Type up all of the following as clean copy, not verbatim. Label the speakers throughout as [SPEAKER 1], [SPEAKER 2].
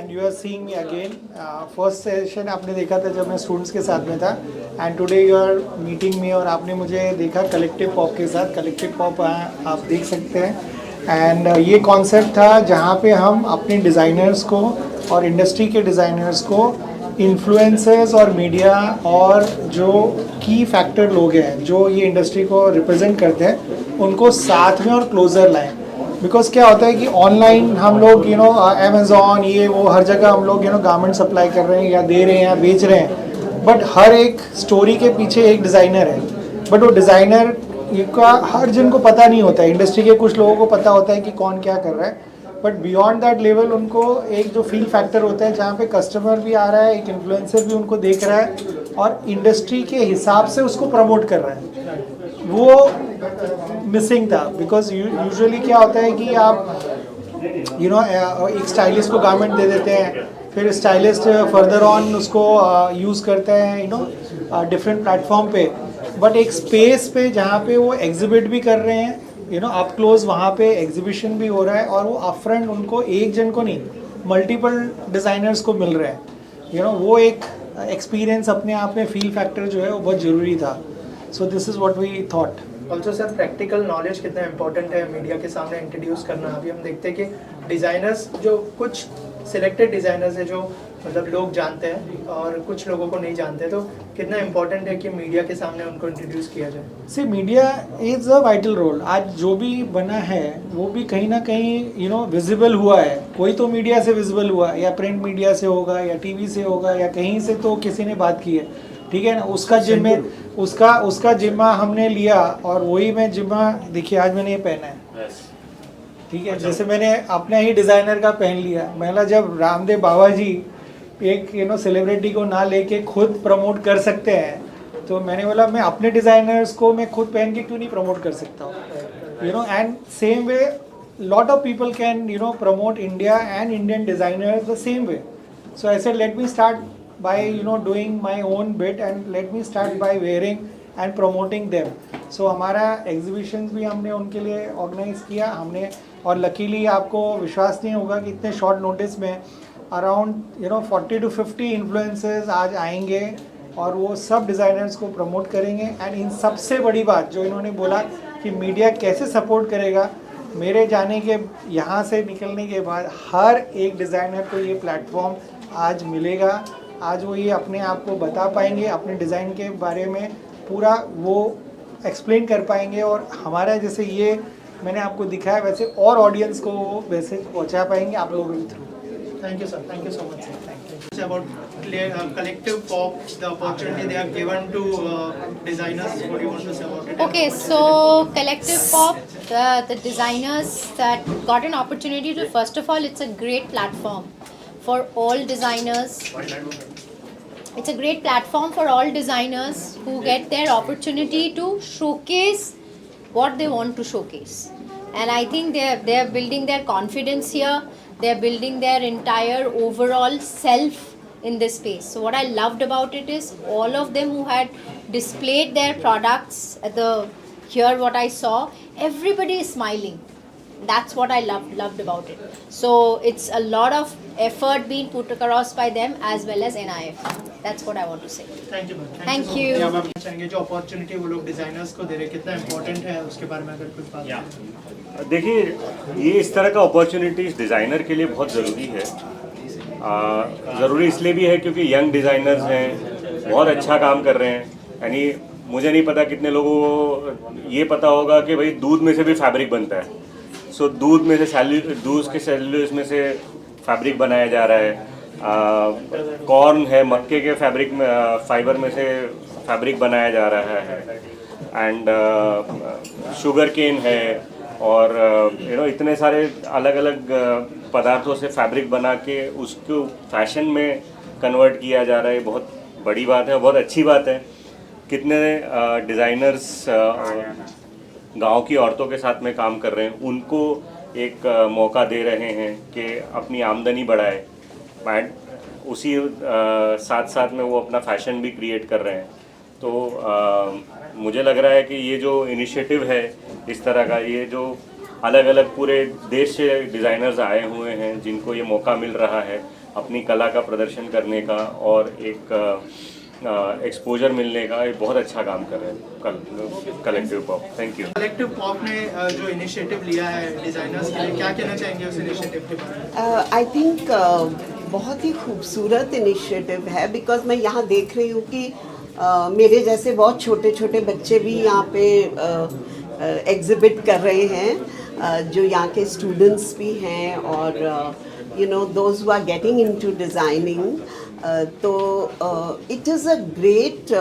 [SPEAKER 1] and you are seeing me again. First session आपने देखा था जब मैं स्टूडेंट्स के साथ में था, and today you are meeting me और आपने मुझे देखा कलेक्टिव पॉप के साथ. कलेक्टिव पॉप आप देख सकते हैं एंड ये कॉन्सेप्ट था जहाँ पे हम अपने डिज़ाइनर्स को और इंडस्ट्री के डिज़ाइनर्स को इन्फ्लुएंसर्स और मीडिया और जो की फैक्टर लोग हैं जो ये इंडस्ट्री को रिप्रेजेंट करते हैं उनको साथ में और क्लोज़र लाएं. बिकॉज क्या होता है कि ऑनलाइन हम लोग अमेज़ॉन ये वो हर जगह हम लोग गारमेंट सप्लाई कर रहे हैं या दे रहे हैं या बेच रहे हैं, बट हर एक स्टोरी के पीछे एक डिज़ाइनर है. बट वो डिज़ाइनर का हर जन को पता नहीं होता है. इंडस्ट्री के कुछ लोगों को पता होता है कि कौन क्या कर रहा है, बट बियॉन्ड दैट लेवल उनको एक जो फील फैक्टर होता है जहाँ पे कस्टमर भी आ रहा है, एक इन्फ्लुएंसर भी उनको देख रहा है और इंडस्ट्री के हिसाब से उसको प्रमोट कर रहा है, वो मिसिंग था. बिकॉज यूजुअली क्या होता है कि आप एक स्टाइलिस्ट को गारमेंट दे देते हैं, फिर स्टाइलिस्ट फर्दर ऑन उसको यूज़ करते हैं डिफरेंट प्लेटफॉर्म पे, बट एक स्पेस पे जहाँ पे वो एग्जिबिट भी कर रहे हैं अप क्लोज, वहाँ पे एग्जीबिशन भी हो रहा है और वो अपफ्रंट उनको एक जन को नहीं मल्टीपल डिज़ाइनर्स को मिल रहे हैं. वो एक एक्सपीरियंस अपने आप में फील फैक्टर जो है वो बहुत ज़रूरी था. So this is what we thought.
[SPEAKER 2] Also sir practical knowledge कितना इंपॉर्टेंट है मीडिया के सामने इंट्रोड्यूस करना. अभी हम देखते हैं कि डिज़ाइनर्स जो कुछ सिलेक्टेड डिज़ाइनर्स है जो मतलब लोग जानते हैं और कुछ लोगों को नहीं जानते, तो कितना इम्पोर्टेंट है कि मीडिया के सामने उनको इंट्रोड्यूस किया जाए.
[SPEAKER 1] See media is a vital role. आज जो भी बना है वो भी कहीं ना कहीं विजिबल हुआ है. कोई तो मीडिया से विजिबल हुआ, या प्रिंट मीडिया से होगा या टीवी से होगा या कहीं से तो किसी ने बात की है, ठीक है ना. उसका जिम्मा हमने लिया और वही मैं जिम्मा देखिए आज मैंने ये पहना है, ठीक है. जैसे मैंने अपने ही डिज़ाइनर का पहन लिया. मैंने जब रामदेव बाबा जी एक सेलिब्रिटी को ना लेके खुद प्रमोट कर सकते हैं, तो मैंने बोला मैं अपने डिज़ाइनर्स को मैं खुद पहन के क्यों नहीं प्रमोट कर सकता हूँ. And same way lot of people can promote India and Indian designers the same way. So I said let me start by doing my own bit and let me start by wearing and promoting them. So हमारा exhibitions भी हमने उनके लिए organize किया हमने, और luckily आपको विश्वास नहीं होगा कि इतने short notice में around 40 to 50 influencers आज आएंगे और वो सब डिज़ाइनर्स को प्रमोट करेंगे. एंड इन सबसे बड़ी बात जो इन्होंने बोला कि मीडिया कैसे सपोर्ट करेगा, मेरे जाने के यहाँ से निकलने के बाद हर एक डिज़ाइनर को ये प्लेटफॉर्म आज मिलेगा. आज वो ये अपने आप को बता पाएंगे, अपने डिज़ाइन के बारे में पूरा वो एक्सप्लेन कर पाएंगे, और हमारा जैसे ये मैंने आपको दिखाया वैसे और ऑडियंस को वो वैसे पहुंचा पाएंगे आप लोगों के through.
[SPEAKER 2] Thank you sir, thank you so much sir. Thank you. About collective pop, the opportunity they have given to designers. What do you want to say about it?
[SPEAKER 3] Okay, so collective pop, the designers that got an opportunity to, first of all, it's a great platform for all designers. It's a great platform for all designers who get their opportunity to showcase what they want to showcase. And I think they're building their confidence here. They're building their entire overall self in this space. So what I loved about it is all of them who had displayed their products at here what I saw, everybody is smiling. That's what I loved about it. So it's a lot of effort being put across by them as well as NIF. That's what I want to say.
[SPEAKER 2] Thank you ma'am.
[SPEAKER 3] Thank you.
[SPEAKER 2] या ma'am चाहेंगे जो opportunity वो लोग designers को दे रहे कितना important है उसके बारे में अगर कुछ बात करें.
[SPEAKER 4] देखिए, ये इस तरह का अपॉर्चुनिटीज़ डिज़ाइनर के लिए बहुत ज़रूरी है. ज़रूरी इसलिए भी है क्योंकि यंग डिज़ाइनर्स हैं, बहुत अच्छा काम कर रहे हैं. यानी मुझे नहीं पता कितने लोगों को ये पता होगा कि भाई दूध में से भी फैब्रिक बनता है. सो दूध में से दूध के सेल्यूलोज में से फैब्रिक बनाया जा रहा है. कॉर्न है, मक्के के फैब्रिक में फाइबर में से फैब्रिक बनाया जा रहा है. एंड शुगर केन है और इतने सारे अलग अलग पदार्थों से फैब्रिक बना के उसको फैशन में कन्वर्ट किया जा रहा है. बहुत बड़ी बात है, बहुत अच्छी बात है. कितने डिज़ाइनर्स गांव की औरतों के साथ में काम कर रहे हैं, उनको एक मौका दे रहे हैं कि अपनी आमदनी बढ़ाए. एंड उसी साथ साथ में वो अपना फैशन भी क्रिएट कर रहे हैं. तो मुझे लग रहा है कि ये जो इनिशिएटिव है इस तरह का, ये जो अलग अलग पूरे देश से डिज़ाइनर्स आए हुए हैं जिनको ये मौका मिल रहा है, अपनी कला का प्रदर्शन करने का और एक एक्सपोजर मिलने का ये बहुत अच्छा काम कर रहे हैं collective pop. Thank you.
[SPEAKER 2] Collective pop ने जो इनिशिएटिव लिया है डिज़ाइनर्स के लिए, क्या कहना चाहेंगे उस इनिशिएटिव के बारे में?
[SPEAKER 5] आई थिंक बहुत ही खूबसूरत इनिशिएटिव है, बिकॉज मैं यहाँ देख रही हूँ कि मेरे जैसे बहुत छोटे छोटे बच्चे भी यहाँ पे एग्जिबिट कर रहे हैं, जो यहाँ के स्टूडेंट्स भी हैं और you know those who are getting into designing. तो it is a great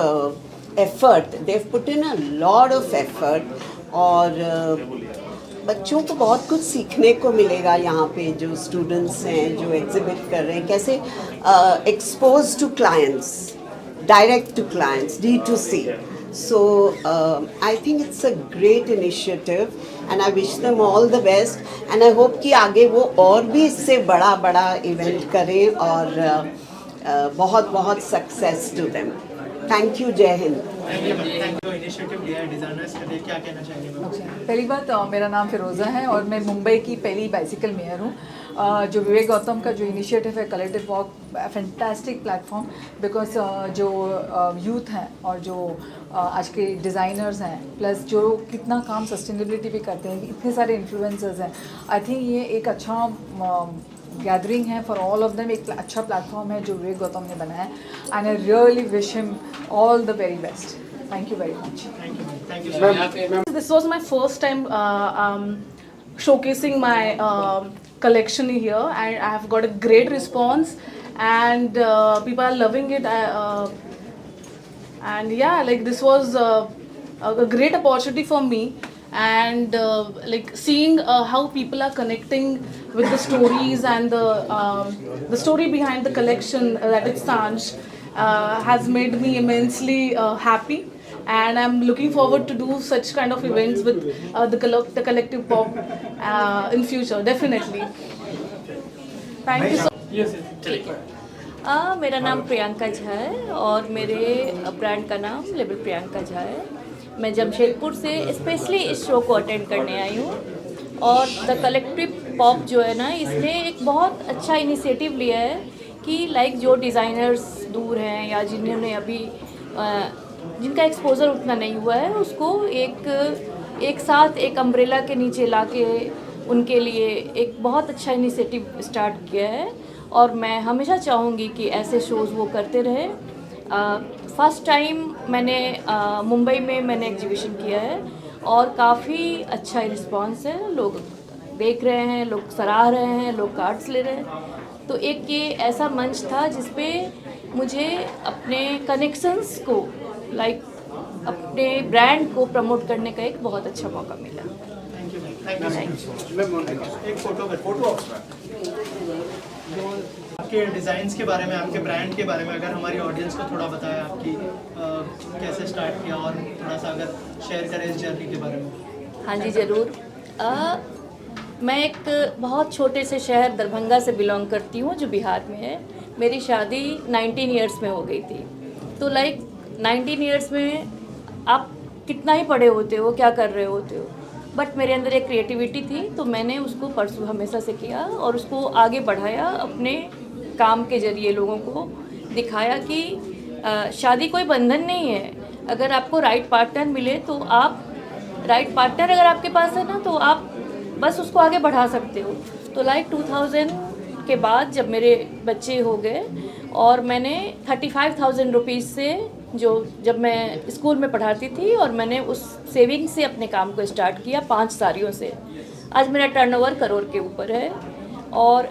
[SPEAKER 5] effort, they have put in a lot of effort और बच्चों को बहुत कुछ सीखने को मिलेगा यहाँ पे जो स्टूडेंट्स हैं जो एग्जिबिट कर रहे हैं, कैसे expose to clients, direct to clients, D2C. So I think it's a great initiative and I wish them all the best and I hope कि आगे वो और भी इससे बड़ा बड़ा इवेंट करें और बहुत बहुत success to them. Thank you, जय हिंद।
[SPEAKER 2] Thank you. इनिशिएटिव लिया है डिज़ाइनर्स के लिए, क्या कहना चाहेंगे मैम?
[SPEAKER 6] पहली बात, मेरा नाम फिरोज़ा है और मैं मुंबई की पहली बाइसिकल मेयर हूँ। जो विवेक गौतम का जो इनिशिएटिव है collective walk, fantastic platform, because जो यूथ हैं और जो आज के डिज़ाइनर्स हैं, प्लस जो कितना काम सस्टेनेबिलिटी भी करते हैं, इतने सारे इन्फ्लुएंसर्स हैं, आई थिंक ये एक अच्छा गैदरिंग है फॉर ऑल ऑफ देम, एक अच्छा प्लेटफॉर्म है जो विवेक गौतम ने बनाया है and I really wish him all the very best. Thank you very much.
[SPEAKER 2] Thank you.
[SPEAKER 7] This was my first time showcasing my collection here, and I have got a great response, and people are loving it. And yeah, like this was a great opportunity for me, and like seeing how people are connecting with the stories and the story behind the collection that is Sanj has made me immensely happy. And I'm looking forward to do such kind of events with the collective pop in future, definitely. Thank you so much.
[SPEAKER 8] मेरा नाम प्रियंका झा है और मेरे brand का नाम label Priyanka Jha है। मैं जमशेदपुर से स्पेशली इस शो को अटेंड करने आई हूँ और द कलेक्टिव पॉप जो है ना, इसने एक बहुत अच्छा इनिशिएटिव लिया है कि लाइक जो डिज़ाइनर्स दूर हैं या जिन्होंने अभी जिनका एक्सपोजर उतना नहीं हुआ है, उसको एक साथ एक अम्ब्रेला के नीचे लाके उनके लिए एक बहुत अच्छा इनिशिएटिव स्टार्ट किया है और मैं हमेशा चाहूँगी कि ऐसे शोज़ वो करते रहे। फर्स्ट टाइम मैंने मुंबई में मैंने एग्जीबिशन किया है और काफ़ी अच्छा रिस्पांस है, लोग देख रहे हैं, लोग सराह रहे हैं, लोग कार्ड्स ले रहे हैं। तो एक ये ऐसा मंच था जिसपे मुझे अपने कनेक्शंस को लाइक अपने ब्रांड को प्रमोट करने का एक बहुत अच्छा मौका मिला।
[SPEAKER 2] एक फोटो आपके डिज़ाइंस के बारे में, आपके ब्रांड के बारे में अगर हमारी ऑडियंस को थोड़ा बताएं, आपकी कैसे स्टार्ट किया और थोड़ा सा अगर शेयर करें इस जर्नी के बारे में।
[SPEAKER 8] हाँ जी ज़रूर। मैं एक बहुत छोटे से शहर दरभंगा से बिलोंग करती हूँ जो बिहार में है। मेरी शादी 19 ईयर्स में हो गई थी। तो लाइक 19 ईयर्स में आप कितना ही पढ़े होते हो, क्या कर रहे होते हो, बट मेरे अंदर एक क्रिएटिविटी थी तो मैंने उसको परसू हमेशा से किया और उसको आगे बढ़ाया, अपने काम के ज़रिए लोगों को दिखाया कि शादी कोई बंधन नहीं है। अगर आपको राइट पार्टनर मिले तो आप राइट पार्टनर अगर आपके पास है ना, तो आप बस उसको आगे बढ़ा सकते हो। तो लाइक 2000 के बाद जब मेरे बच्चे हो गए और मैंने 35,000 रुपीज़ से, जो जब मैं स्कूल में पढ़ाती थी, और मैंने उस सेविंग से अपने काम को स्टार्ट किया 5 साड़ियों से। आज मेरा टर्नओवर करोड़ के ऊपर है और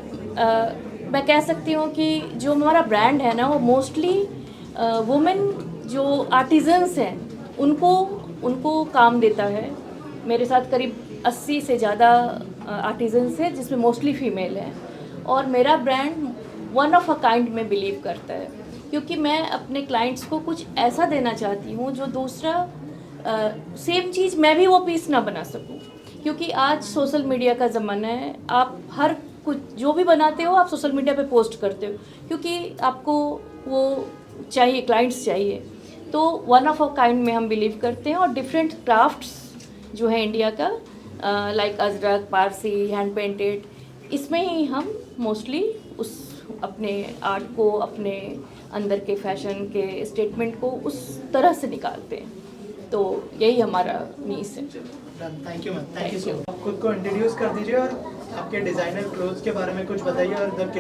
[SPEAKER 8] मैं कह सकती हूँ कि जो हमारा ब्रांड है ना, वो मोस्टली वुमेन जो आर्टिजन्स हैं उनको काम देता है। मेरे साथ करीब 80 से ज़्यादा आर्टिजन्स हैं जिसमें मोस्टली फ़ीमेल हैं और मेरा brand one of a kind में बिलीव करता है, क्योंकि मैं अपने क्लाइंट्स को कुछ ऐसा देना चाहती हूँ जो दूसरा सेम चीज़ मैं भी वो पीस ना बना सकूँ। क्योंकि आज सोशल मीडिया का ज़माना है, आप हर कुछ जो भी बनाते हो आप सोशल मीडिया पे पोस्ट करते हो क्योंकि आपको वो चाहिए, क्लाइंट्स चाहिए। तो वन ऑफ अ काइंड में हम बिलीव करते हैं और डिफरेंट क्राफ्ट्स जो है इंडिया का, like Ajrak, Parsi, hand painted, इसमें ही हम मोस्टली अपने आर्ट को, अपने अंदर के फैशन के स्टेटमेंट को उस तरह से निकालते हैं। तो यही हमारा नीस है।
[SPEAKER 2] Thank you ma'am, thank you so much. खुद को इंट्रोड्यूस कर दीजिए और आपके डिज़ाइनर क्लोथ्स के बारे में कुछ बताइए, और द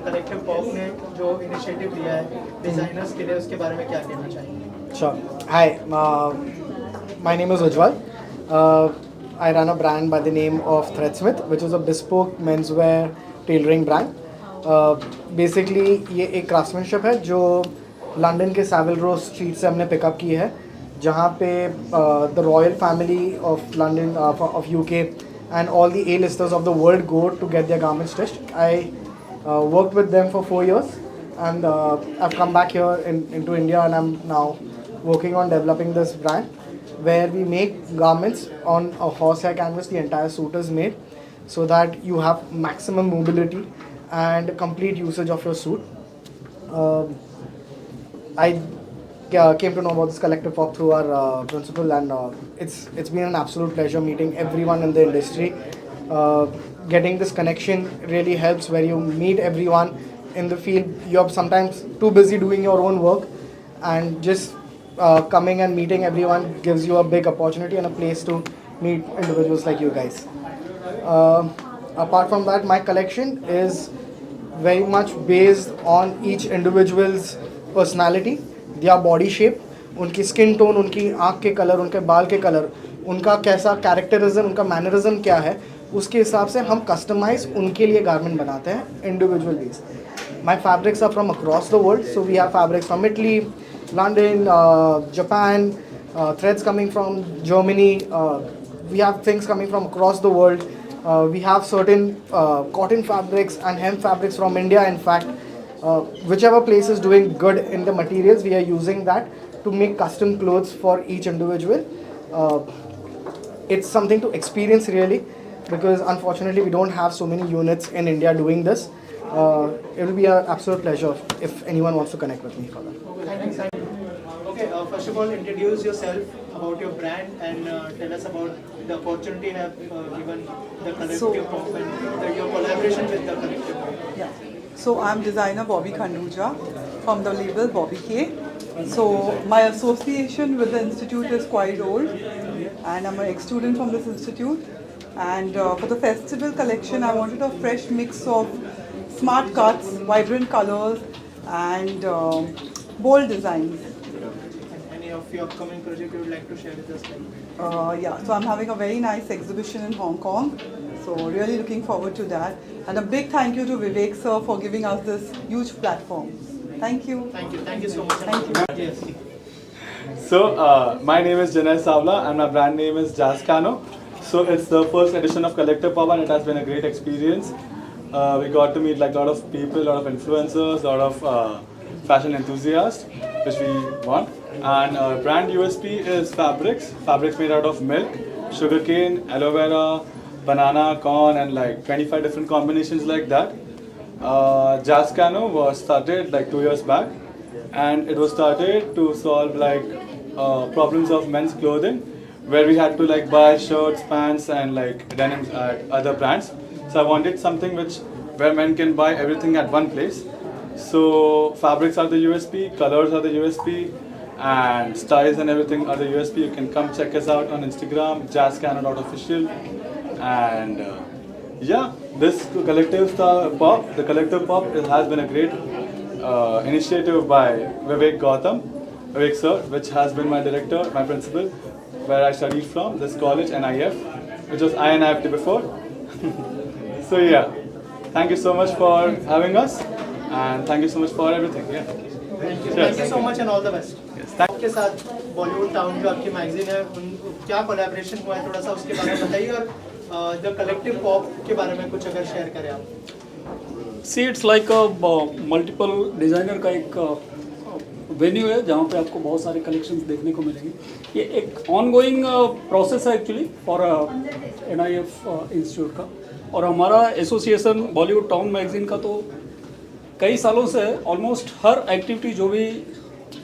[SPEAKER 2] कलेक्टिव पॉप ने जो इनिशिएटिव लिया है डिज़ाइनर्स के लिए उसके बारे में क्या कहना चाहिए?
[SPEAKER 1] Sure. Hi, my name is Ujjwal. I run a brand by the name of Threadsmith, which is a bespoke menswear tailoring brand. Basically, ये एक क्राफ्ट्समैनशिप है जो लंदन के सेविल रो स्ट्रीट से हमने पिकअप की है, जहाँ पे the royal family of London of UK and all the A-listers of the world go to get their garments stitched. I worked with them for 4 years, and I've come back here into India, and I'm now working on developing this brand where we make garments on a horsehair canvas. The entire suit is made so that you have maximum mobility and complete usage of your suit. I came to know about this collective pop through our principal, and it's been an absolute pleasure meeting everyone in the industry. Getting this connection really helps, where you meet everyone in the field. You're sometimes too busy doing your own work, and just coming and meeting everyone gives you a big opportunity and a place to meet individuals like you guys. Apart from that, my collection is very much based on each individual's personality, their body shape, उनकी skin tone, उनकी आँख के colour, उनके बाल के colour, उनका कैसा कैरेक्टरिज्म, उनका मैनरिज्म क्या है, उसके हिसाब से हम कस्टमाइज उनके लिए गारमेंट बनाते हैं individual base. My fabrics are from across the world, so we have fabrics from Italy, London, Japan, threads coming from Germany. We have things coming from across the world. We have certain cotton fabrics and hemp fabrics from India. In fact, whichever place is doing good in the materials, we are using that to make custom clothes for each individual. It's something to experience really, because unfortunately we don't have so many units in India doing this. It will be an absolute pleasure if anyone wants to connect with me for that.
[SPEAKER 2] Thank you. Okay, first of all, introduce yourself about your brand and tell us about the opportunity you have given the collective pop and your collaboration with the collective pop.
[SPEAKER 9] Yeah. So I'm designer Bobby Khanduja from the label Bobby K. So my association with the institute is quite old, and I'm an ex-student from this institute. And for the festival collection, I wanted a fresh mix of smart cuts, vibrant colors, and bold designs.
[SPEAKER 2] And any of your upcoming project you would like to share with us?
[SPEAKER 9] Yeah, so I'm having a very nice exhibition in Hong Kong. So really looking forward to that. And a big thank you to Vivek sir for giving us this huge platform. Thank you.
[SPEAKER 2] Thank you so much.
[SPEAKER 9] Thank you.
[SPEAKER 2] Yes.
[SPEAKER 10] So my name is Janay Savla and my brand name is Jazz Cano. So it's the first edition of Collective Pop, and it has been a great experience. We got to meet like a lot of people, a lot of influencers, a lot of fashion enthusiasts, which we want. And brand USP is fabrics made out of milk, sugarcane, aloe vera, banana, corn, and like 25 different combinations like that. Jazz Cano was started like 2 years back, and it was started to solve like problems of men's clothing, where we had to like buy shirts, pants, and like denims at other brands. So I wanted something where men can buy everything at one place. So fabrics are the USP, colors are the USP, and styles and everything are the USP. You can come check us out on Instagram, jazzcano.official. And yeah, this collective pop, the collective pop, has been a great initiative by Vivek sir, which has been my director, my principal, where I studied from, this college, NIF, which was INIFT before. So yeah, thank you so much for having us, and thank you so much for everything. Yeah.
[SPEAKER 2] Thank you so much and all the best.
[SPEAKER 10] Yes,
[SPEAKER 2] आपके साथ Bollywood town जो आपकी magazine है, क्या collaboration हुआ है, थोड़ा सा उसके बारे में बताइए, और द कलेक्टिव पॉप के बारे में कुछ अगर शेयर करें आप.
[SPEAKER 11] See it's like multiple designer का एक वेन्यू है जहाँ पे आपको बहुत सारे कलेक्शंस देखने को मिलेंगे. ये एक ऑनगोइंग प्रोसेस है एक्चुअली फॉर NIF इंस्टीट्यूट का, और हमारा एसोसिएशन बॉलीवुड टाउन मैगजीन का तो कई सालों से ऑलमोस्ट हर एक्टिविटी जो भी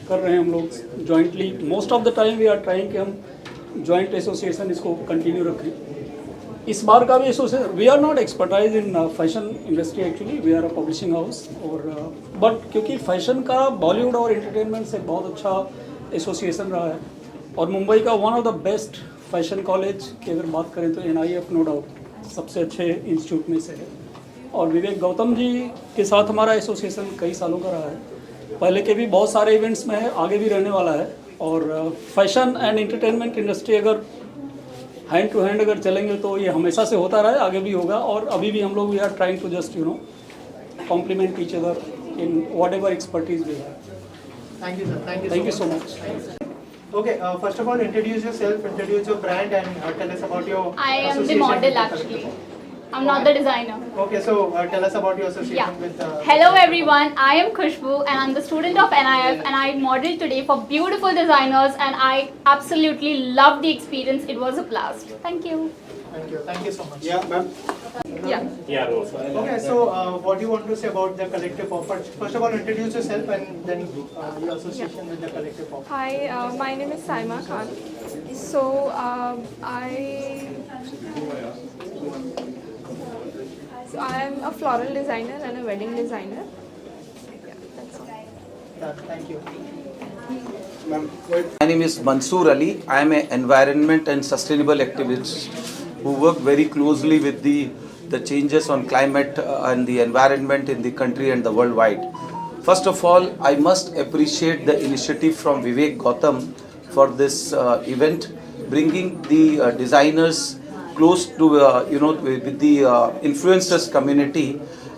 [SPEAKER 11] कर रहे हैं हम लोग jointly, most of the time we are trying कि हम जॉइंट एसोसिएशन इसको कंटिन्यू रखें. इस बार का भी association, we are not expertise in fashion industry actually, we are a publishing house, और बट क्योंकि फैशन का बॉलीवुड और एंटरटेनमेंट से बहुत अच्छा एसोसिएशन रहा है, और मुंबई का one of the best fashion college की अगर बात करें तो NIF नो डाउट सबसे अच्छे इंस्टीट्यूट में से है। और विवेक गौतम जी के साथ हमारा एसोसिएशन कई सालों का रहा है, पहले के भी बहुत सारे इवेंट्स में है, आगे भी रहने वाला है। और फैशन एंड एंटरटेनमेंट इंडस्ट्री अगर हैंड टू हैंड अगर चलेंगे तो ये हमेशा से होता रहा है, आगे भी होगा, और अभी भी हम लोग we are trying to just complement each other in whatever expertise we have.
[SPEAKER 2] Thank you, sir.
[SPEAKER 11] Thank you so much.
[SPEAKER 2] Okay, first of all, introduce yourself, introduce your brand, and tell us about your
[SPEAKER 12] I am the
[SPEAKER 2] association
[SPEAKER 12] model
[SPEAKER 2] with the
[SPEAKER 12] actually.
[SPEAKER 2] collective.
[SPEAKER 12] I'm not the designer.
[SPEAKER 2] Okay, so tell us about your association
[SPEAKER 12] Yeah.
[SPEAKER 2] with.
[SPEAKER 12] Hello everyone, I am Khushbu and I'm the student of NIF and I modeled today for beautiful designers and I absolutely loved the experience. It was a blast. Thank you.
[SPEAKER 2] Thank you so much.
[SPEAKER 1] Yeah, ma'am.
[SPEAKER 12] Yeah.
[SPEAKER 2] Okay, so what do you want to say about the collective pop? First of all, introduce yourself and then your association with the collective pop.
[SPEAKER 13] Hi, my name is Saima Khan. So I am a floral designer and a wedding designer. Yeah, that's all.
[SPEAKER 2] Yeah, thank you.
[SPEAKER 14] My name is Mansoor Ali. I am an environment and sustainable activist who work very closely with the changes on climate and the environment in the country and the worldwide. First of all, I must appreciate the initiative from Vivek Gautam for this event, bringing the designers close to with the influencers community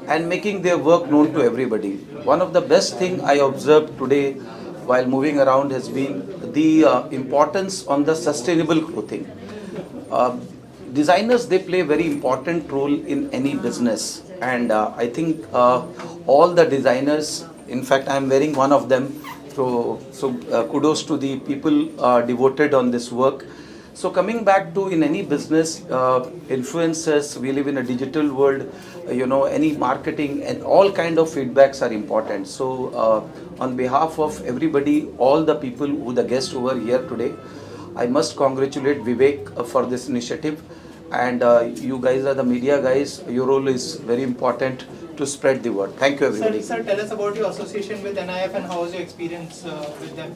[SPEAKER 14] and making their work known to everybody. One of the best thing I observed today while moving around has been the importance on the sustainable clothing. Designers, they play a very important role in any business, and I think all the designers, in fact I am wearing one of them, so kudos to the people devoted on this work. So coming back to in any business, influencers, we live in a digital world, any marketing and all kind of feedbacks are important. So on behalf of everybody, all the people who the guests over here today, I must congratulate Vivek for this initiative, and you guys are the media guys, your role is very important to spread the word. Thank you everybody.
[SPEAKER 2] Sir, tell us about your association with NIF and how was your experience with them?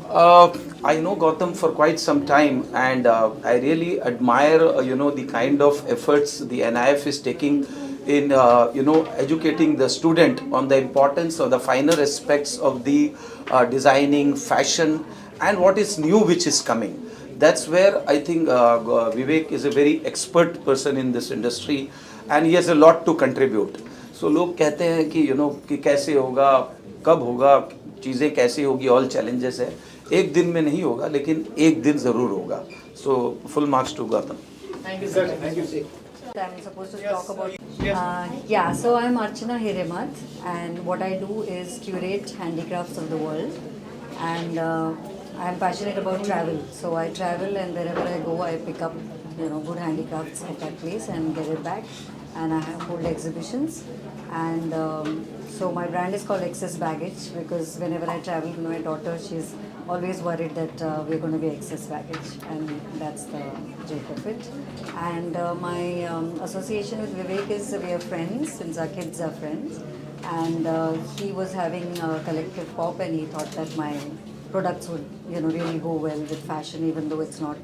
[SPEAKER 14] I know Gautam for quite some time, and I really admire the kind of efforts the NIF is taking in educating the student on the importance of the finer aspects of the designing, fashion, and what is new which is coming. That's where I think Vivek is a very expert person in this industry and he has a lot to contribute. So लोग कहते हैं कि कि कैसे होगा, कब होगा, चीज़ें कैसी होगी, all challenges है, एक दिन में नहीं होगा लेकिन एक दिन ज़रूर होगा. So full marks to Gautam.
[SPEAKER 2] Thank you, sir. Thank you.
[SPEAKER 15] I'm supposed to talk about. Yeah, so I'm Archana Hiremat, and what I do is curate handicrafts of the world, and I'm passionate about travel. So I travel, and wherever I go, I pick up good handicrafts at that place and get it back, and I hold exhibitions, and so my brand is called Excess Baggage because whenever I travel with my daughter, she's always worried that we're going to be excess baggage, and that's the joke of it. And my association with Vivek is we are friends since our kids are friends, and he was having a collective pop, and he thought that my products would really go well with fashion, even though it's not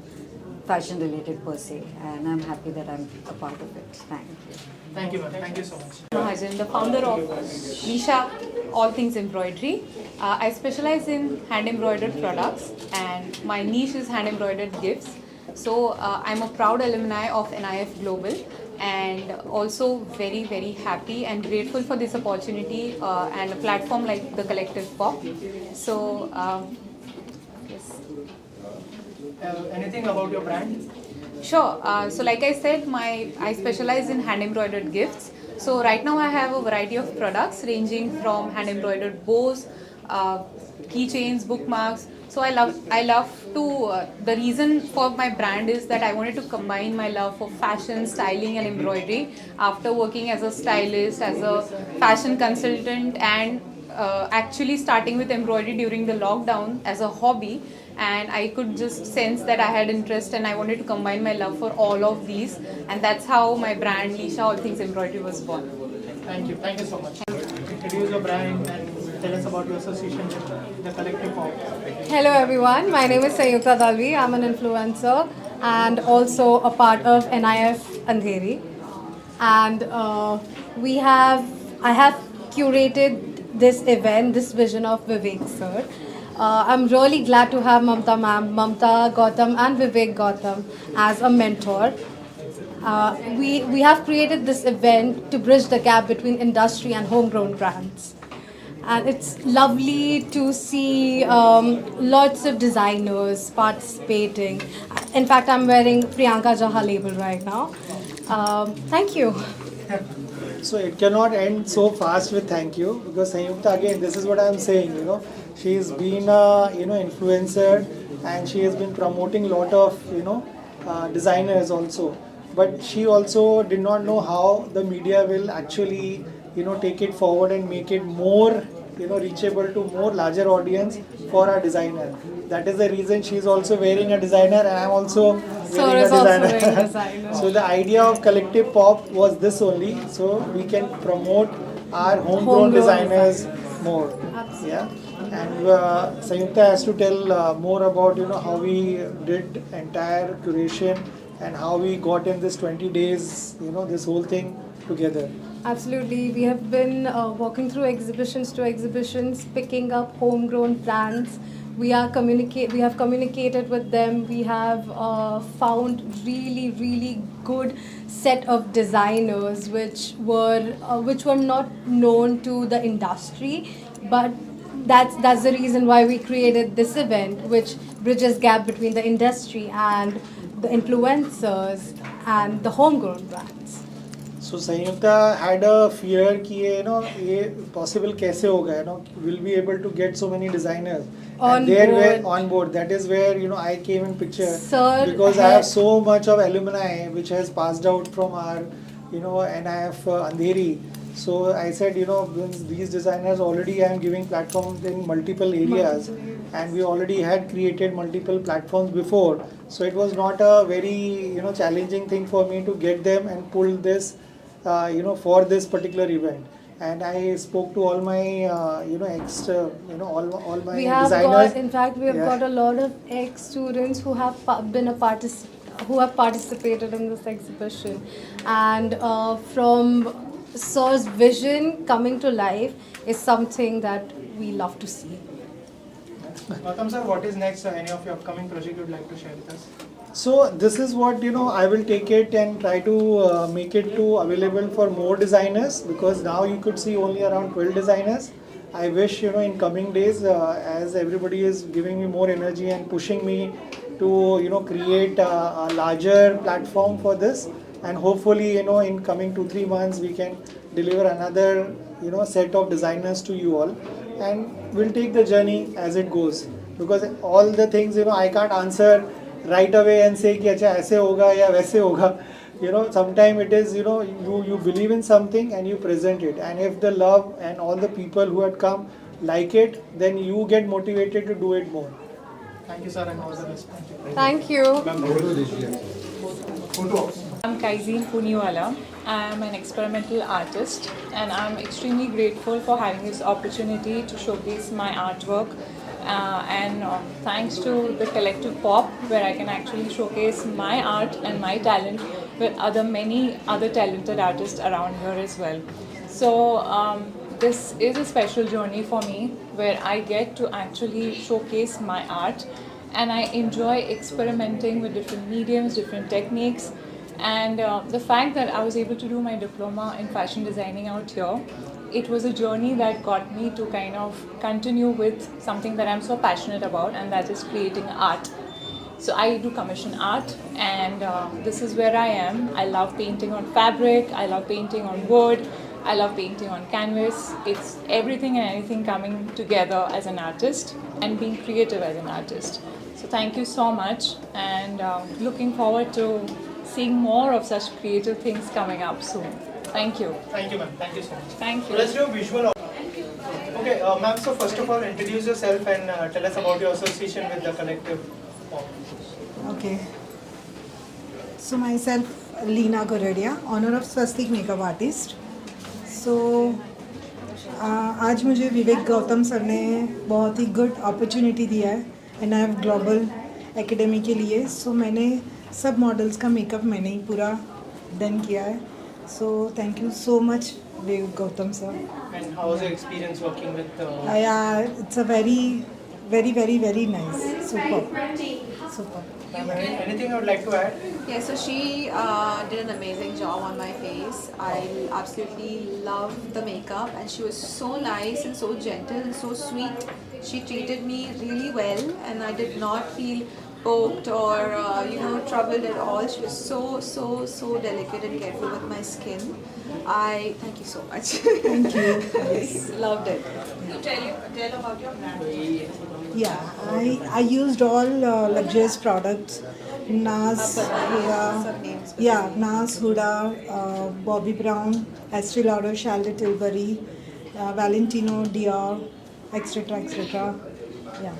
[SPEAKER 15] fashion related per se, and I'm happy that I'm a part of it. Thank you.
[SPEAKER 2] Thank you, ma'am. Thank you so much.
[SPEAKER 13] Mahajan, the founder of Nisha All Things Embroidery. I specialize in hand embroidered products, and my niche is hand embroidered gifts. So I'm a proud alumni of NIF Global, and also very, very happy and grateful for this opportunity and a platform like the Collective Pop. So yes.
[SPEAKER 2] Anything about your brand?
[SPEAKER 13] Sure. So like I said, I specialize in hand embroidered gifts. So right now I have a variety of products ranging from hand embroidered bows, keychains, bookmarks. So I love to, the reason for my brand is that I wanted to combine my love for fashion, styling and embroidery after working as a stylist, as a fashion consultant and actually starting with embroidery during the lockdown as a hobby, and I could just sense that I had interest and I wanted to combine my love for all of these, and that's how my brand Lisha All Things Embroidery was born.
[SPEAKER 2] Thank you so much. Introduce your brand and tell us about your association with the Collective Pop.
[SPEAKER 16] Hello everyone, my name is Sayukta Dalvi. I'm an influencer and also a part of NIF Andheri. And I have curated this event, this vision of Vivek sir. I'm really glad to have Mamta ma'am, Mamta Gautam and Vivek Gautam as a mentor. We have created this event to bridge the gap between industry and homegrown brands. And it's lovely to see lots of designers participating. In fact, I'm wearing Priyanka Jaha label right now. Thank you.
[SPEAKER 1] So it cannot end so fast with thank you, because Sayukta, again, this is what I'm saying, she's been a, influencer, and she has been promoting a lot of, designers also. But she also did not know how the media will actually, take it forward and make it more, reachable to more larger audience for our designer. That is the reason she's also wearing a designer, and I'm also wearing a designer. So the idea of Collective Pop was this only, so we can promote our homegrown designers more. Absolutely. Yeah. And Sayukta has to tell more about how we did entire curation and how we got in this 20 days, this whole thing together.
[SPEAKER 16] Absolutely. We have been walking through exhibitions to exhibitions, picking up homegrown brands. We have communicated with them. We have found really good set of designers which were not known to the industry, but that's the reason why we created this event, which bridges gap between the industry and the influencers and the homegrown brands.
[SPEAKER 1] So Sayukta had a fear कि ये possible कैसे होगा, will be able to get so many designers on board. That is where I came in picture, because I have so much of alumni which has passed out from our NIF Andheri. So I said these designers already I am giving platforms in multiple areas, and we already had created multiple platforms before. So it was not a very challenging thing for me to get them and pull this for this particular event. And I spoke to all my all my designers.
[SPEAKER 16] We have got a lot of ex-students who have participated in this exhibition, and from Sir's vision coming to life is something that we love to see.
[SPEAKER 2] Gautam sir, what is next? Any of your upcoming project you would like to share with us?
[SPEAKER 1] So this is what I will take it and try to make it available for more designers, because now you could see only around 12 designers. I wish in coming days, as everybody is giving me more energy and pushing me to create a larger platform for this, and hopefully in coming 2-3 months we can deliver another set of designers to you all, and we'll take the journey as it goes, because all the things I can't answer right away and say कि अच्छा ऐसे होगा या वैसे होगा. Sometimes it is you believe in something and you present it, and if the love and all the people who had come like it, then you get motivated to do it more.
[SPEAKER 2] Thank you sir, and all the best.
[SPEAKER 16] Thank you.
[SPEAKER 17] I'm Kaizeen Puniwala. I'm an experimental artist, and I'm extremely grateful for having this opportunity to showcase my artwork. And thanks to the Collective Pop, where I can actually showcase my art and my talent with many other talented artists around here as well. So this is a special journey for me, where I get to actually showcase my art, and I enjoy experimenting with different mediums, different techniques. And the fact that I was able to do my diploma in fashion designing out here, it was a journey that got me to kind of continue with something that I'm so passionate about, and that is creating art. So I do commission art, and this is where I am. I love painting on fabric, I love painting on wood, I love painting on canvas. It's everything and anything coming together as an artist and being creative as an artist. So thank you so much, and looking forward to seeing more of such creative things coming up soon. Thank you.
[SPEAKER 2] Thank you ma'am, thank you so much.
[SPEAKER 17] Thank you.
[SPEAKER 2] So let's do a visual. Okay. Okay, ma'am, so first of all, introduce yourself and tell us about your association with the Collective Pop.
[SPEAKER 18] Okay. So myself, Leena Goradia, honor of Swastik makeup artist. So आज मुझे विवेक Gautam sir ने बहुत ही good opportunity दिया है NIF global academy के लिए. सो मैंने सब मॉडल्स का मेकअप मैंने ही पूरा डन किया है. So thank you so much Vivek Gautam sir.
[SPEAKER 2] And how was your experience working with
[SPEAKER 18] It's a very nice. Super.
[SPEAKER 2] Anything I would like to add?
[SPEAKER 19] Yeah, so she did an amazing job on my face. I absolutely loved the makeup, and she was so nice and so gentle and so sweet. She treated me really well, and I did not feel poked or troubled at all. She was so delicate and careful with my skin. I thank you so much.
[SPEAKER 18] Thank you.
[SPEAKER 19] Yes, loved it. So tell about your brand.
[SPEAKER 18] Yeah, I used all luxurious products. NARS, Huda, Bobbi Brown, Estee Lauder, Charlotte Tilbury, Valentino, Dior, etc. Yeah.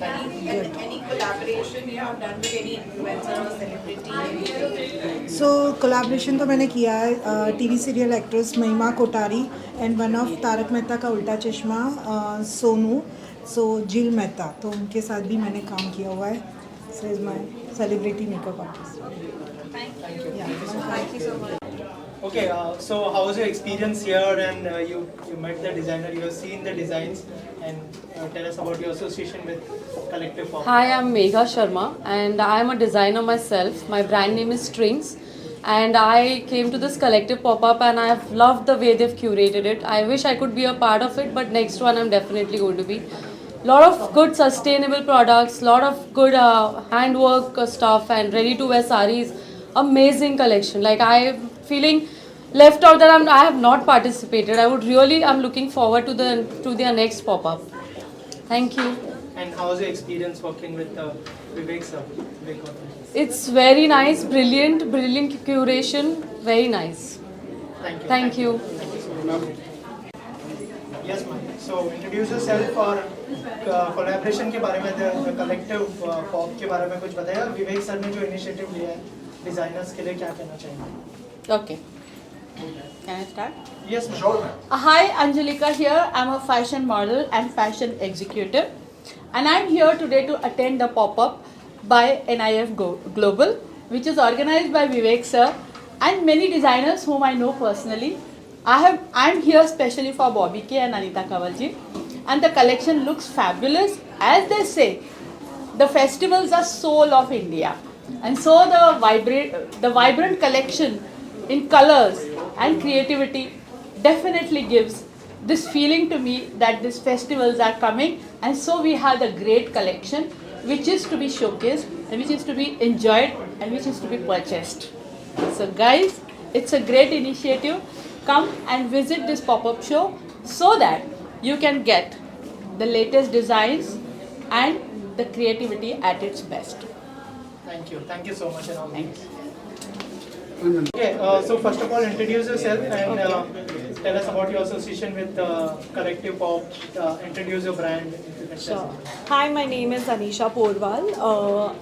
[SPEAKER 19] Any collaboration you have done with any influencer or celebrity?
[SPEAKER 18] So collaboration तो मैंने किया है TV serial actress महिमा Kothari and one of Tarak Mehta का उल्टा चश्मा सोनू. सो जिल मेहता, तो उनके साथ भी मैंने काम किया हुआ है. So is my celebrity makeup artist.
[SPEAKER 19] Thank you so much.
[SPEAKER 2] Okay, so how was your experience here? And you met the designer, you have seen the designs, and tell us about your association with Collective Pop.
[SPEAKER 20] Hi, I'm Megha Sharma, and I am a designer myself. My brand name is Strings, and I came to this Collective pop-up, and I have loved the way they've curated it. I wish I could be a part of it, but next one I'm definitely going to be. Lot of good sustainable products, lot of good handwork stuff, and ready-to-wear sarees. Amazing collection. Like, I'm feeling left out that I have not participated. I'm looking forward to their next pop-up. Thank you.
[SPEAKER 2] And how was your experience working with Vivek sir?
[SPEAKER 20] It's very nice, brilliant curation, very nice.
[SPEAKER 2] Thank you. Yes, ma'am. So introduce yourself और collaboration के बारे में, the Collective Pop के बारे में कुछ बताइए. विवेक sir ने जो initiative लिया है designers के लिए, क्या कहना चाहेंगे?
[SPEAKER 7] Okay. Can I start?
[SPEAKER 2] Yes, ma'am. Sure.
[SPEAKER 7] Hi, Angelika here. I'm a fashion model and fashion executive, and I'm here today to attend the pop-up by NIF Global, which is organized by Vivek sir and many designers whom I know personally. I'm here specially for Bobbi K and Anita Kavalji, and the collection looks fabulous. As they say, the festivals are soul of India, and so the vibrant collection in colors and creativity definitely gives this feeling to me that these festivals are coming, and so we have the great collection which is to be showcased and which is to be enjoyed and which is to be purchased. So guys, it's a great initiative. Come and visit this pop-up show so that you can get the latest designs and the creativity at its best.
[SPEAKER 2] Thank you so much, and all thanks. Okay, so first of all, introduce yourself and tell us about your association with Collective Pop. Introduce your brand.
[SPEAKER 21] Sure. Hi, my name is Anisha Porwal.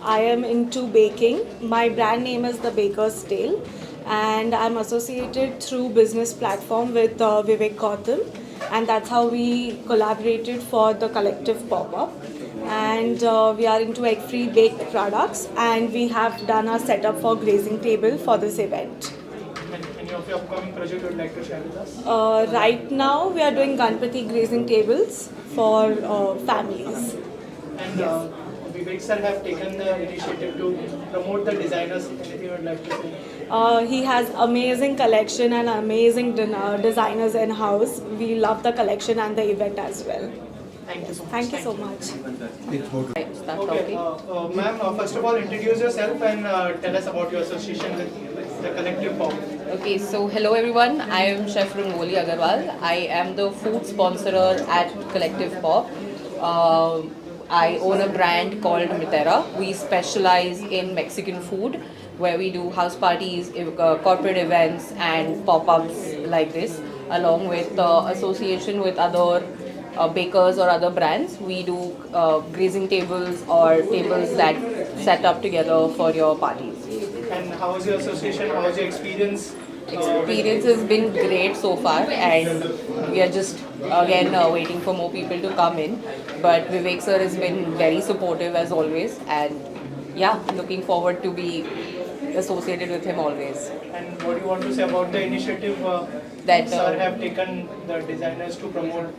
[SPEAKER 21] I am into baking. My brand name is The Baker's Tale, and I'm associated through business platform with Vivek Gautam, and that's how we collaborated for the Collective Pop-up. And we are into egg-free baked products, and we have done a setup for grazing table for this event.
[SPEAKER 2] Any of your upcoming project you would like to share with us?
[SPEAKER 21] Right now, we are doing Ganpati grazing tables for families.
[SPEAKER 2] And Vivek sir have taken the initiative to promote the designers. Anything you would like to say?
[SPEAKER 21] He has amazing collection and amazing designers in house. We love the collection and the event as well.
[SPEAKER 2] Thank you so much.
[SPEAKER 21] Thank you so much.
[SPEAKER 2] Okay, ma'am, first of all, introduce yourself and tell us about your association with the Collective Pop.
[SPEAKER 22] Okay, so hello everyone. I am Chef Rangoli Agarwal. I am the food sponsorer at Collective Pop. I own a brand called Mitera. We specialize in Mexican food, where we do house parties, corporate events and pop-ups like this, along with association with other bakers or other brands. We do grazing tables or tables that set up together for your parties.
[SPEAKER 2] And how was your association? How was your experience?
[SPEAKER 22] Experience has been great so far, and we are just again waiting for more people to come in. But Vivek sir has been very supportive as always, and yeah, looking forward to be associated with him always.
[SPEAKER 2] And what do you want to say about the initiative
[SPEAKER 22] That,
[SPEAKER 2] sir have taken the designers to promote?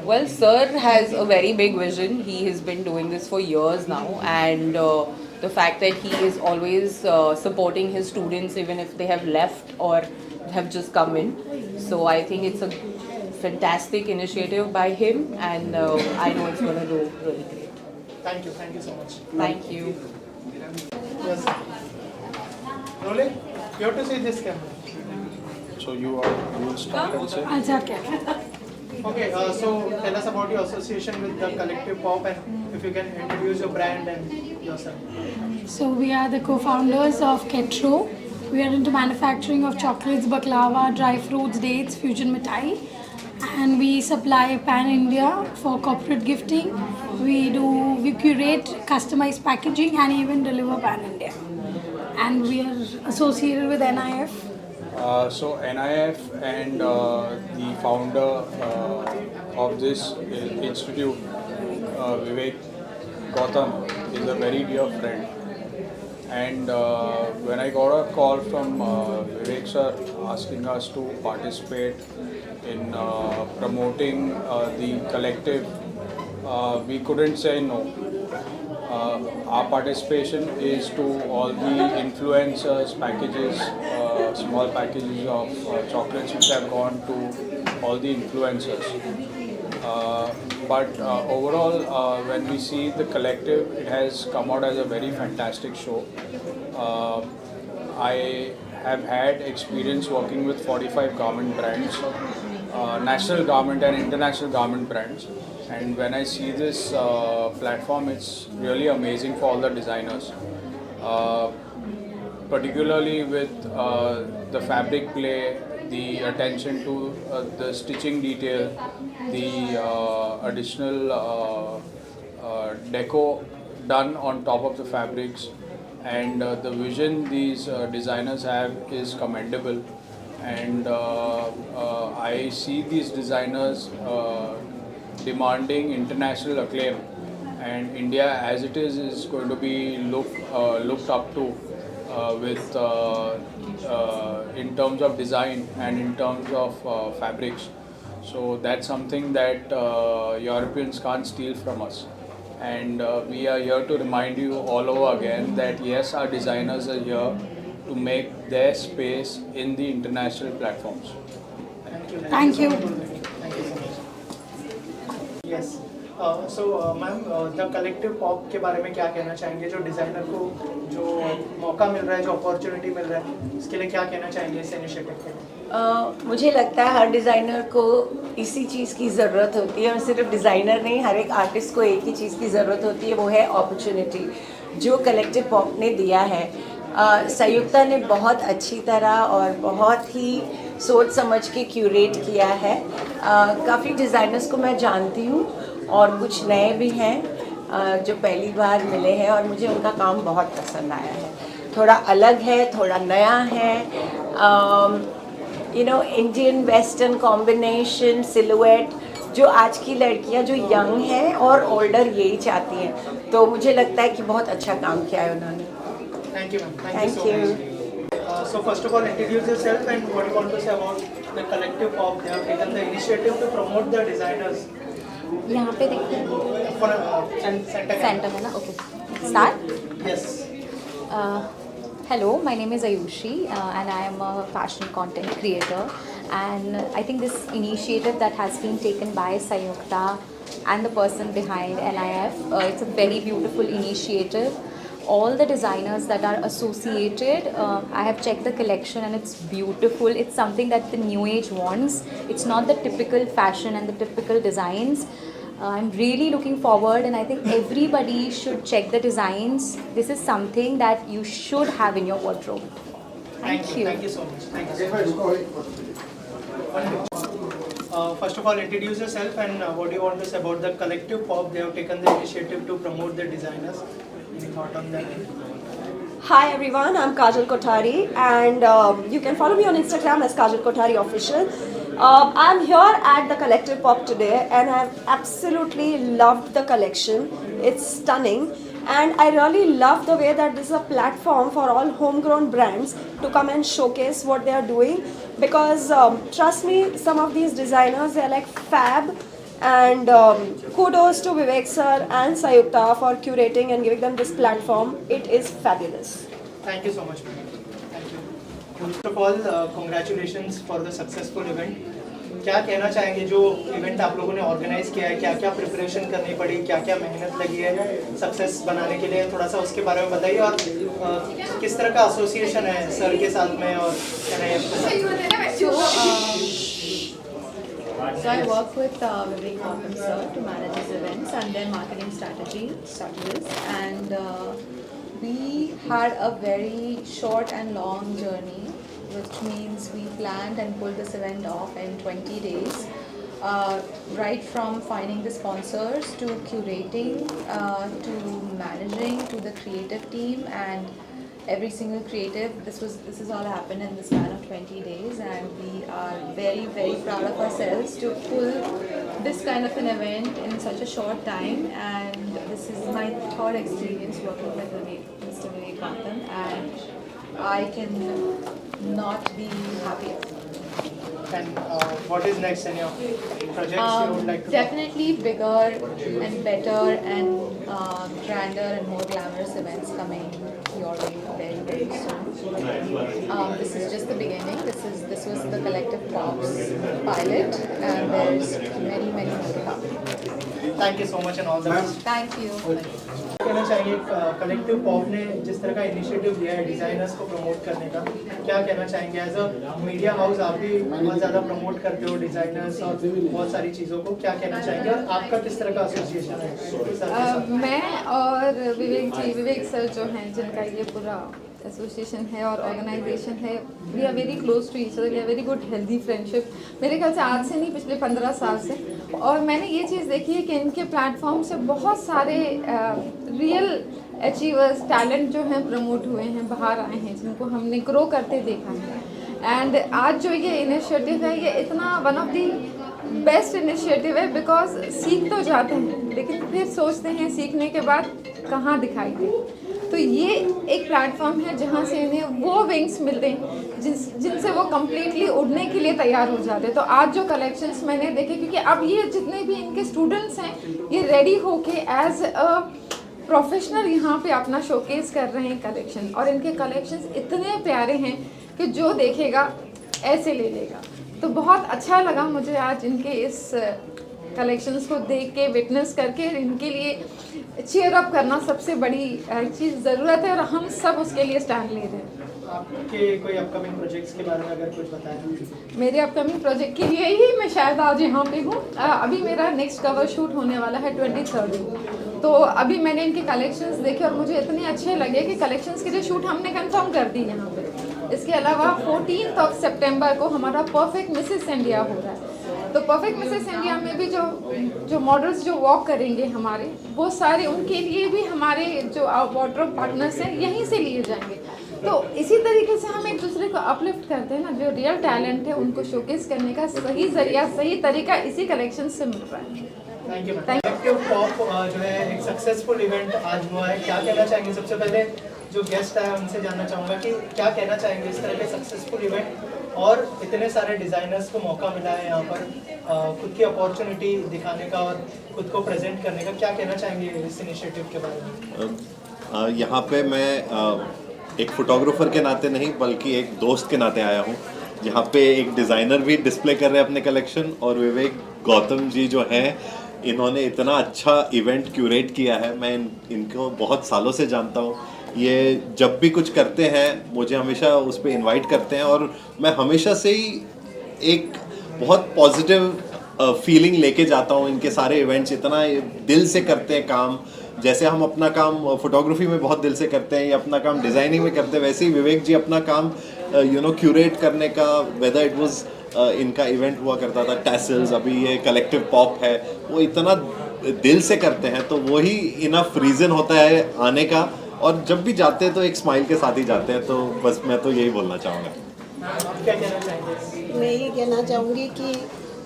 [SPEAKER 22] Well, sir has a very big vision. He has been doing this for years now, and the fact that he is always supporting his students even if they have left or have just come in. So I think it's a fantastic initiative by him, and I know it's going to do really great.
[SPEAKER 2] Thank you so much.
[SPEAKER 22] Thank you.
[SPEAKER 2] Yes. Rolling, you have to see this camera.
[SPEAKER 3] So you will start and say?
[SPEAKER 2] Okay, so tell us about your association with the Collective Pop, and if you can introduce your brand and yourself.
[SPEAKER 16] So we are the co-founders of Ketro. We are into manufacturing of chocolates, baklava, dry fruits, dates, fusion mithai, and we supply pan-India for corporate gifting. We curate customized packaging and even deliver pan-India. And we are associated with NIF.
[SPEAKER 3] So NIF and the founder of this institute, Vivek Gautam, is a very dear friend. And when I got a call from Vivek sir asking us to participate in promoting the collective, we couldn't say no. Our participation is to all the influencers packages, small packages of chocolates which have gone to all the influencers. But overall, when we see the collective, it has come out as a very fantastic show. I have had experience working with 45 garment brands, national garment and international garment brands. And when I see this platform, it's really amazing for all the designers, particularly with the fabric play, the attention to the stitching detail, the additional deco done on top of the fabrics, and the vision these designers have is commendable. And I see these designers demanding international acclaim, and India as it is going to be looked up to with in terms of design and in terms of fabrics. So that's something that Europeans can't steal from us, and we are here to remind you all over again that yes, our designers are here to make their space in the international platforms.
[SPEAKER 16] Thank you.
[SPEAKER 2] Yes. So ma'am the collective pop के बारे में क्या कहना चाहेंगे, जो designer को जो मौका मिल रहा है, जो अपॉर्चुनिटी मिल रहा है, इसके लिए क्या कहना चाहेंगे इस इनिशिएटिव के लिए?
[SPEAKER 4] मुझे लगता है हर डिज़ाइनर को इसी चीज़ की ज़रूरत होती है, और सिर्फ डिज़ाइनर नहीं, हर एक आर्टिस्ट को एक ही चीज़ की ज़रूरत होती है, वो है अपॉर्चुनिटी, जो कलेक्टिव पॉप ने दिया है। संयुक्ता ने बहुत अच्छी तरह और बहुत ही सोच समझ के क्यूरेट किया है। काफ़ी डिज़ाइनर्स को मैं जानती हूँ और कुछ नए भी हैं जो पहली बार मिले हैं, और मुझे उनका काम बहुत पसंद आया है। थोड़ा अलग है, थोड़ा नया है, इंडियन वेस्टर्न कॉम्बिनेशन, सिलुएट, जो आज की लड़कियां जो यंग हैं और ओल्डर यही चाहती हैं, तो मुझे लगता है कि बहुत अच्छा काम किया है उन्होंने।
[SPEAKER 2] Thank you, ma'am. Thank you so much. So first of all, introduce yourself and what you want to say about the Collective Pop. They have taken the initiative to promote the designers.
[SPEAKER 23] यहाँ पे देखिए centre है ना, okay start.
[SPEAKER 2] Yes.
[SPEAKER 23] Hello, my name is Ayushi and I am a fashion content creator, and I think this initiative that has been taken by Sayukta and the person behind NIF, it's a very beautiful initiative. All the designers that are associated, I have checked the collection and it's beautiful. It's something that the new age wants. It's not the typical fashion and the typical designs. I'm really looking forward, and I think everybody should check the designs. This is something that you should have in your wardrobe. Thank you.
[SPEAKER 2] Thank you so much. Thank you so much. First of all, introduce yourself and what do you want to say about the Collective Pop? They have taken the initiative to promote the designers. Any thought on that?
[SPEAKER 5] Hi everyone, I'm Kajal Kothari and you can follow me on Instagram as Kajal Kothari Official. I'm here at the Collective Pop today and I've absolutely loved the collection. It's stunning and I really love the way that this is a platform for all homegrown brands to come and showcase what they are doing because trust me, some of these designers, they're like fab. And kudos to Vivek sir and Sayukta for curating and giving them this platform. It is fabulous.
[SPEAKER 2] Thank you so much. Thank you. First of all, congratulations for the successful event. क्या कहना चाहेंगे जो event आप लोगों ने organise किया है, क्या क्या प्रिपरेशन करनी पड़ी, क्या क्या मेहनत लगी है सक्सेस बनाने के लिए, थोड़ा सा उसके बारे में बताइए और किस तरह का एसोसिएशन है सर के साथ में और NIF के साथ?
[SPEAKER 19] So I work with Vivek Gautam sir to manage his events and their marketing strategies and we had a very short and long journey, which means we planned and pulled this event off in 20 days. Right from finding the sponsors to curating to managing to the creative team and every single creative, this is all happened in the span of 20 days and we are very very proud of ourselves to pull this kind of an event in such a short time and this is my third experience working with Mr. Vivek Gautam and I can not be happier.
[SPEAKER 2] And what is next in your projects you would like to
[SPEAKER 19] Definitely bigger and better and grander and more glamorous events coming your way very very soon. This is just the beginning. This was the Collective Pop's pilot and there's many more to come.
[SPEAKER 2] Thank you so much and all the best.
[SPEAKER 19] Thank you.
[SPEAKER 2] कहना चाहिए collective pop ने जिस तरह का initiative लिया है designers को promote करने का, क्या कहना चाहेंगे एज अ मीडिया हाउस? आप भी बहुत ज़्यादा प्रमोट करते हो डिजाइनर्स और बहुत सारी चीज़ों को, क्या कहना चाहेंगे और आपका किस तरह का एसोसिएशन है?
[SPEAKER 6] मैं और विवेक सर जो हैं जिनका ये पूरा एसोसिएशन है और ऑर्गेनाइजेशन है, we are very close to each other, we are very good healthy friendship. मेरे ख्याल से आज से नहीं, पिछले 15 साल से। और मैंने ये चीज़ देखी है कि इनके प्लेटफॉर्म से बहुत सारे रियल अचीवर्स टैलेंट जो हैं प्रमोट हुए हैं, बाहर आए हैं, जिनको हमने ग्रो करते देखा है। एंड आज जो ये इनिशिएटिव है, ये इतना one of the best initiative है बिकॉज सीख तो जाते हैं लेकिन फिर सोचते हैं सीखने के बाद कहाँ दिखाई दे। तो ये एक प्लेटफॉर्म है जहाँ से इन्हें वो विंग्स मिलते हैं जिनसे वो कम्प्लीटली उड़ने के लिए तैयार हो जाते हैं। तो आज जो कलेक्शंस मैंने देखे, क्योंकि अब ये जितने भी इनके स्टूडेंट्स हैं ये रेडी होके एज अ प्रोफेशनल यहाँ पे अपना शोकेस कर रहे हैं कलेक्शन, और इनके कलेक्शंस इतने प्यारे हैं कि जो देखेगा ऐसे ले लेगा। तो बहुत अच्छा लगा मुझे आज इनके इस कलेक्शंस को देख के, विटनेस करके। इनके लिए चीयर अप करना सबसे बड़ी चीज़ ज़रूरत है और हम सब उसके लिए स्टैंड ले रहे हैं।
[SPEAKER 2] आपके कोई अपकमिंग प्रोजेक्ट्स के बारे में अगर कुछ बताएं?
[SPEAKER 6] मेरे अपकमिंग प्रोजेक्ट के लिए ही मैं शायद आज यहाँ पे हूँ। अभी मेरा नेक्स्ट कवर शूट होने वाला है 23rd को। तो अभी मैंने इनके कलेक्शंस देखे और मुझे इतने अच्छे लगे कि कलेक्शंस के लिए शूट हमने कंफर्म कर दी यहाँ पे। इसके अलावा 14 सितंबर को हमारा परफेक्ट मिसेस इंडिया हो रहा है। तो परफेक्ट मिसेस इंडिया में भी जो मॉडल्स जो वॉक करेंगे हमारे, वो सारे उनके लिए भी हमारे जो वार्डरोब पार्टनर्स हैं यहीं से लिए जाएंगे। तो इसी तरीके से हम एक दूसरे को अपलिफ्ट करते हैं ना, जो रियल टैलेंट है उनको शोकेस करने का सही जरिया, सही तरीका इसी कलेक्शन से मिल रहा है।
[SPEAKER 2] Thank you. कलेक्टिव पॉप जो है एक सक्सेसफुल इवेंट आज हुआ है, क्या कहना चाहेंगे? सबसे पहले जो गेस्ट आए उनसे जानना चाहूँगा कि क्या कहना चाहेंगे इस तरह के सक्सेसफुल इवेंट और इतने सारे डिज़ाइनर्स को मौका मिला है यहाँ पर खुद की अपॉर्चुनिटी दिखाने का और खुद को प्रेजेंट करने का, क्या कहना चाहेंगे इस इनिशिएटिव के बारे में?
[SPEAKER 8] यहाँ पे मैं एक फोटोग्राफर के नाते नहीं बल्कि एक दोस्त के नाते आया हूँ। यहाँ पे एक डिज़ाइनर भी डिस्प्ले कर रहे हैं अपने कलेक्शन, और विवेक गौतम जी जो हैं इन्होंने इतना अच्छा इवेंट क्यूरेट किया है। मैं इनको बहुत सालों से जानता हूँ। ये जब भी कुछ करते हैं मुझे हमेशा उस पर इन्वाइट करते हैं, और मैं हमेशा से ही एक बहुत पॉजिटिव फीलिंग लेके जाता हूँ। इनके सारे इवेंट्स इतना दिल से करते हैं काम, जैसे हम अपना काम फोटोग्राफी में बहुत दिल से करते हैं या अपना काम डिज़ाइनिंग में करते हैं, वैसे ही विवेक जी अपना काम क्यूरेट करने का, वेदर इट वाज इनका इवेंट हुआ करता था टैसल्स, अभी ये कलेक्टिव पॉप है, वो इतना दिल से करते हैं तो वही इनफ रीज़न होता है आने का। और जब भी जाते हैं तो एक स्माइल के साथ ही जाते हैं। तो बस मैं तो यही बोलना चाहूँगा।
[SPEAKER 2] क्या कहना चाहेंगे?
[SPEAKER 9] मैं ये कहना चाहूँगी कि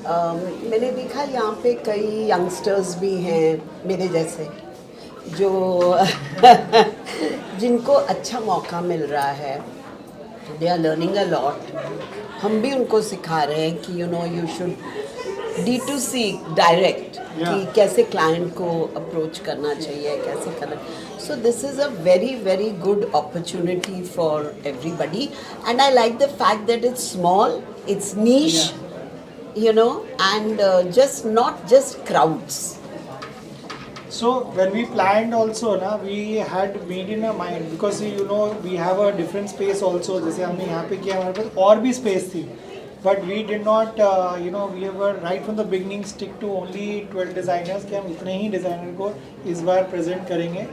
[SPEAKER 9] मैंने देखा यहाँ पे कई यंगस्टर्स भी हैं मेरे जैसे जो जिनको अच्छा मौका मिल रहा है, they are learning a lot. हम भी उनको सिखा रहे हैं कि यू शुड D2C डायरेक्ट, कि कैसे क्लाइंट को अप्रोच करना चाहिए, कैसे करना। सो this is a very very good opportunity for everybody and I like the fact that it's small, it's niche, and just not just crowds.
[SPEAKER 1] So when we planned also na, we had made in our mind because we have a different space also. जैसे हमने यहाँ पे किया, हमारे पास और भी space थी, but we did not we were right from the beginning stick to only 12 designers कि हम इतने ही designer को इस बार present करेंगे।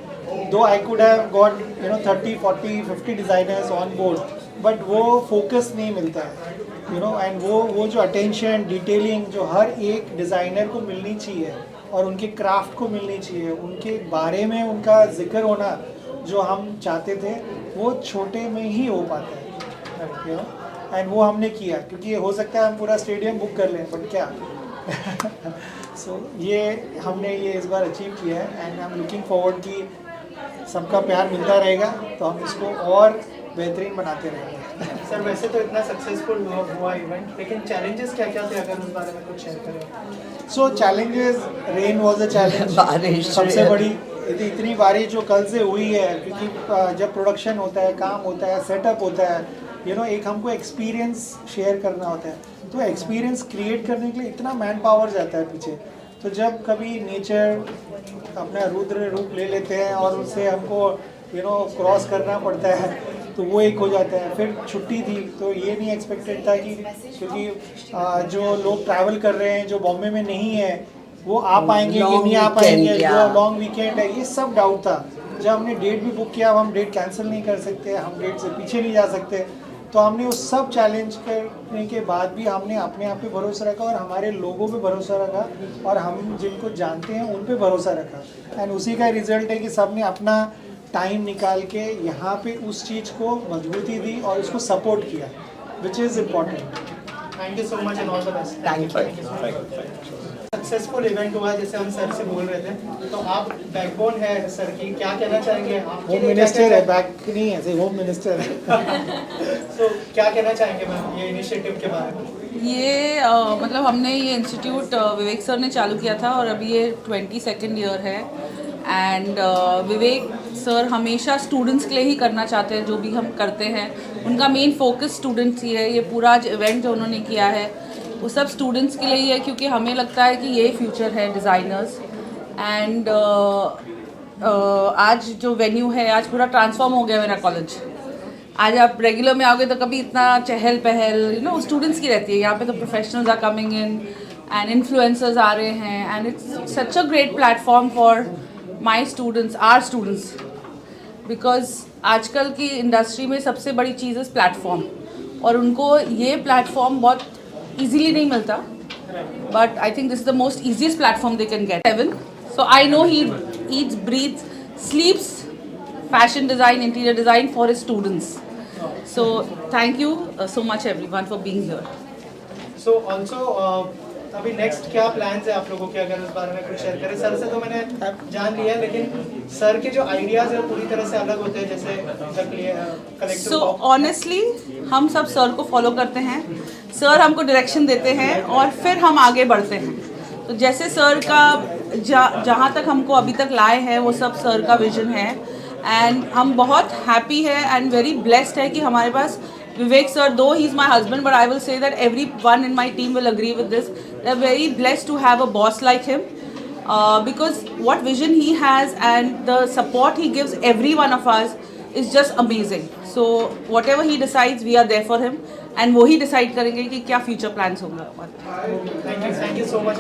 [SPEAKER 1] Though I could have got 30, 40, 50 designers on board, but वो focus नहीं मिलता है, एंड वो जो अटेंशन डिटेलिंग जो हर एक डिज़ाइनर को मिलनी चाहिए और उनके क्राफ्ट को मिलनी चाहिए, उनके बारे में उनका जिक्र होना जो हम चाहते थे, वो छोटे में ही हो पाता है, एंड वो हमने किया। क्योंकि हो सकता है हम पूरा स्टेडियम बुक कर लें, बट क्या सो ये हमने ये इस बार अचीव किया है and I am looking forward कि सबका प्यार मिलता रहेगा तो हम इसको और बेहतरीन बनाते रहेंगे।
[SPEAKER 2] सर वैसे तो इतना सक्सेसफुल हुआ इवेंट, लेकिन चैलेंजेस क्या क्या थे, अगर उस बारे में कुछ शेयर करें?
[SPEAKER 1] So challenges, rain was a challenge,
[SPEAKER 9] बारिश
[SPEAKER 1] सबसे बड़ी इतनी बारिश जो कल से हुई है, क्योंकि जब प्रोडक्शन होता है, काम होता है, सेटअप होता है, एक हमको एक्सपीरियंस शेयर करना होता है, तो एक्सपीरियंस क्रिएट करने के लिए इतना मैन पावर जाता है पीछे। तो जब कभी नेचर अपना रुद्र रूप ले लेते हैं और उससे हमको क्रॉस करना पड़ता है, तो वो एक हो जाता है। फिर छुट्टी थी तो ये नहीं एक्सपेक्टेड था कि क्योंकि जो लोग ट्रैवल कर रहे हैं जो बॉम्बे में नहीं है वो आ पाएंगे कि नहीं आ पाएंगे, जो लॉन्ग वीकेंड है, ये सब डाउट था। जब हमने डेट भी बुक किया, अब हम डेट कैंसिल नहीं कर सकते, हम डेट से पीछे नहीं जा सकते, तो हमने उस सब चैलेंज करने के बाद भी हमने अपने आप पे भरोसा रखा और हमारे लोगों पे भरोसा रखा और हम जिनको जानते हैं उन पे भरोसा रखा, एंड उसी का रिजल्ट है कि सब ने अपना टाइम निकाल के यहाँ पे उस चीज़ को मजबूती दी और उसको सपोर्ट किया, which is important.
[SPEAKER 2] Thank you so much and all the best.
[SPEAKER 9] Thank you.
[SPEAKER 2] Successful event हुआ जैसे हम सर से बोल रहे थे, तो आप बैकबोन है सर की, क्या कहना चाहेंगे?
[SPEAKER 1] होम मिनिस्टर है, बैक नहीं है, होम मिनिस्टर है।
[SPEAKER 2] तो क्या कहना चाहेंगे मैम ये इनिशिएटिव के बारे में?
[SPEAKER 10] ये मतलब हमने ये इंस्टीट्यूट विवेक सर ने चालू किया था और अभी ये 22nd ईयर है, एंड विवेक सर हमेशा स्टूडेंट्स के लिए ही करना चाहते हैं जो भी हम करते हैं, उनका मेन फोकस स्टूडेंट्स ही है। ये पूरा इवेंट जो उन्होंने किया है वो सब स्टूडेंट्स के लिए ही है, क्योंकि हमें लगता है कि ये फ्यूचर है डिज़ाइनर्स। एंड आज जो वेन्यू है, आज पूरा ट्रांसफॉर्म हो गया मेरा कॉलेज। आज आप रेगुलर में आओगे तो कभी इतना चहल पहल स्टूडेंट्स की रहती है, यहाँ पे तो professionals are coming in and influencers आ रहे हैं, and it's such a great platform for my students, our students, because आजकल की इंडस्ट्री में सबसे बड़ी चीज़ है प्लेटफॉर्म, और उनको ये प्लेटफॉर्म बहुत ईजीली नहीं मिलता, but I think this is the most easiest platform they can get. Evan, so I know he eats, breathes, sleeps fashion design, interior design for his students. So thank you so much everyone for being here.
[SPEAKER 2] So also अभी next क्या plans है आप लोगों के, अगर उस बारे में कुछ शेयर करें? सर से तो मैंने जान लिया, लेकिन सर के जो आइडियाज़ है वो पूरी तरह से अलग होते हैं, जैसे कलेक्टिव।
[SPEAKER 10] सो ऑनेस्टली हम सब सर को फॉलो करते हैं, सर हमको डायरेक्शन देते हैं और फिर हम आगे बढ़ते हैं। तो जैसे सर का जहाँ तक हमको अभी तक लाए हैं वो सब सर का विजन है, एंड हम बहुत हैप्पी है एंड वेरी ब्लेस्ड है कि हमारे पास Vivek sir, though he's my husband, but I will say that everyone in my team will agree with this. They're very blessed to have a boss like him, because what vision he has and the support he gives every one of us is just amazing. So whatever he decides, we are there for him, and वो ही decide करेंगे कि क्या future plans होंगे हमारे।
[SPEAKER 2] Thank you so much.